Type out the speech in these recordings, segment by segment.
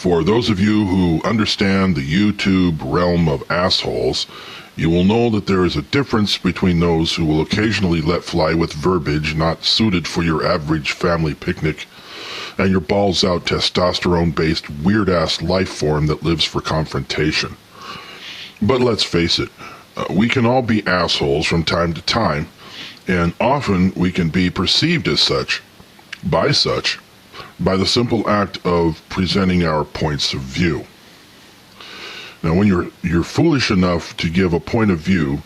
For those of you who understand the YouTube realm of assholes, you will know that there is a difference between those who will occasionally let fly with verbiage not suited for your average family picnic and your balls-out testosterone-based weird-ass life form that lives for confrontation. But let's face it, we can all be assholes from time to time, and often we can be perceived as such, by the simple act of presenting our points of view. Now, when you're foolish enough to give a point of view,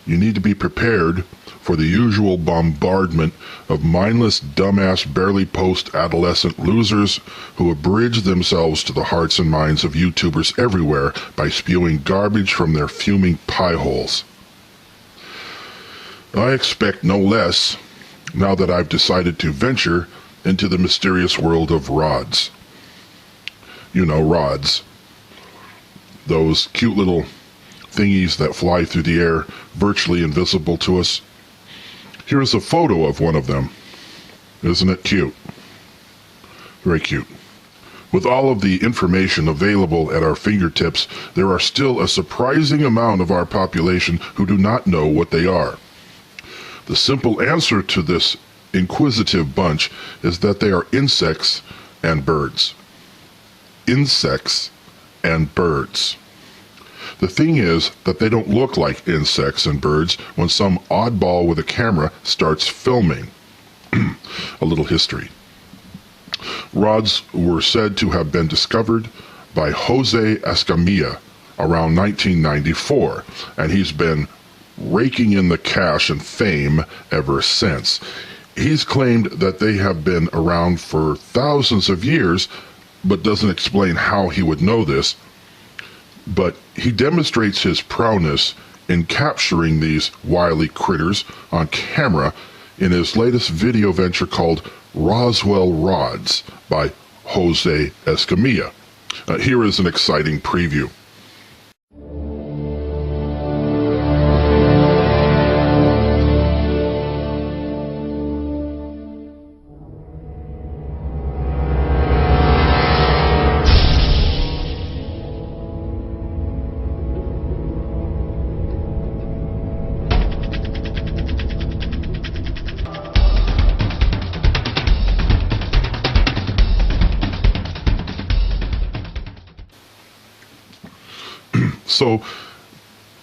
you need to be prepared for the usual bombardment of mindless, dumbass, barely post-adolescent losers who abridge themselves to the hearts and minds of YouTubers everywhere by spewing garbage from their fuming pie holes. I expect no less now that I've decided to venture into the mysterious world of rods. You know, rods. Those cute little thingies that fly through the air, virtually invisible to us. Here's a photo of one of them. Isn't it cute? Very cute. With all of the information available at our fingertips, there are still a surprising amount of our population who do not know what they are. The simple answer to this inquisitive bunch is that they are insects and birds. Insects and birds. The thing is that they don't look like insects and birds when some oddball with a camera starts filming. A little history. Rods were said to have been discovered by Jose Escamilla around 1994, and he's been raking in the cash and fame ever since. He's claimed that they have been around for thousands of years, but doesn't explain how he would know this. But he demonstrates his prowess in capturing these wily critters on camera in his latest video venture called Roswell Rods by Jose Escamilla. Here is an exciting preview.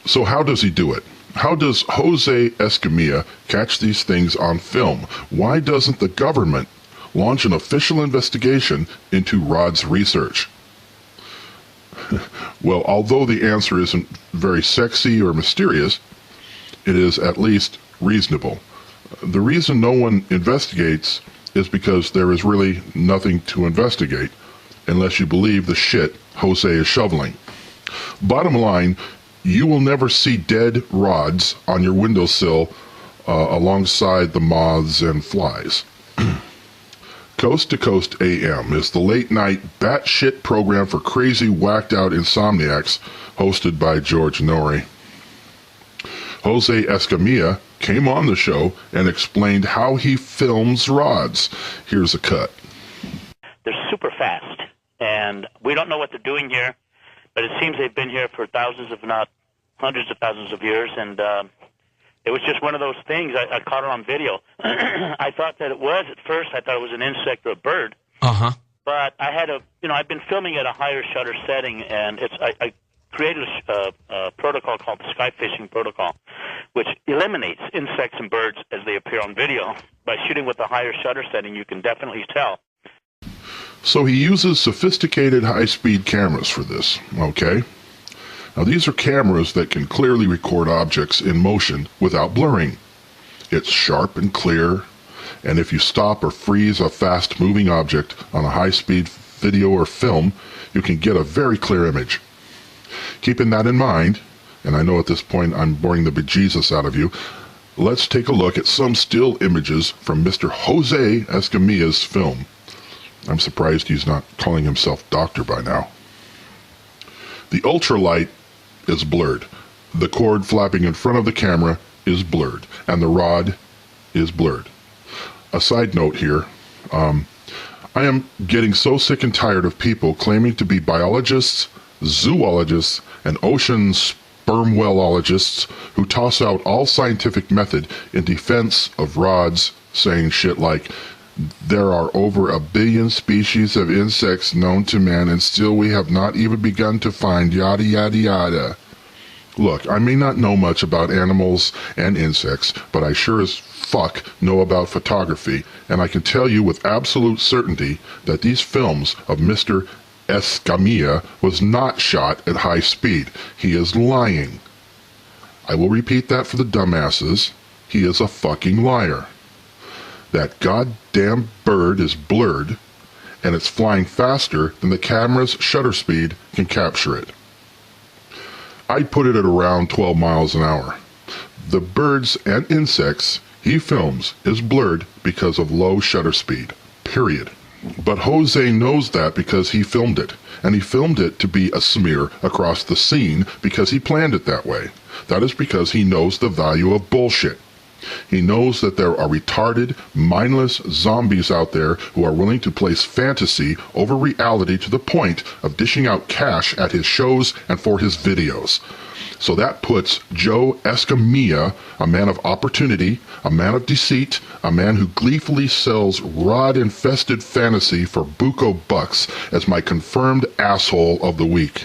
So how does he do it? How does Jose Escamilla catch these things on film? Why doesn't the government launch an official investigation into Rod's research? Well, although the answer isn't very sexy or mysterious, it is at least reasonable. The reason no one investigates is because there is really nothing to investigate, unless you believe the shit Jose is shoveling. Bottom line, you will never see dead rods on your windowsill alongside the moths and flies. Coast to Coast AM is the late-night batshit program for crazy, whacked-out insomniacs hosted by George Noory. Jose Escamilla came on the show and explained how he films rods. Here's a cut. They're super fast, and we don't know what they're doing here. But it seems they've been here for thousands, if not hundreds of thousands of years, and it was just one of those things. I caught it on video. I thought that it was at first. I thought it was an insect or a bird. But I had I've been filming at a higher shutter setting, and I created a protocol called the sky fishing protocol, which eliminates insects and birds as they appear on video. By shooting with a higher shutter setting, you can definitely tell. So he uses sophisticated high-speed cameras for this, okay? Now these are cameras that can clearly record objects in motion without blurring. It's sharp and clear, and if you stop or freeze a fast-moving object on a high-speed video or film, you can get a very clear image. Keeping that in mind, and I know at this point I'm boring the bejesus out of you, let's take a look at some still images from Mr. Jose Escamilla's film. I'm surprised he's not calling himself doctor by now. The ultralight is blurred. The cord flapping in front of the camera is blurred, and the rod is blurred. A side note here, I am getting so sick and tired of people claiming to be biologists, zoologists, and ocean spermwellologists who toss out all scientific method in defense of rods, saying shit like, there are over 1 billion species of insects known to man and still we have not even begun to find yada yada yada. Look, I may not know much about animals and insects, but I sure as fuck know about photography, and I can tell you with absolute certainty that these films of Mr. Escamilla was not shot at high speed. He is lying. I will repeat that for the dumbasses. He is a fucking liar. That goddamn bird is blurred, and it's flying faster than the camera's shutter speed can capture it. I'd put it at around 12 miles an hour. The birds and insects he films is blurred because of low shutter speed, period. But Jose knows that because he filmed it, and he filmed it to be a smear across the scene because he planned it that way. That is because he knows the value of bullshit. He knows that there are retarded, mindless zombies out there who are willing to place fantasy over reality to the point of dishing out cash at his shows and for his videos. So that puts Joe Escamilla, a man of opportunity, a man of deceit, a man who gleefully sells rod-infested fantasy for buco bucks, as my confirmed asshole of the week.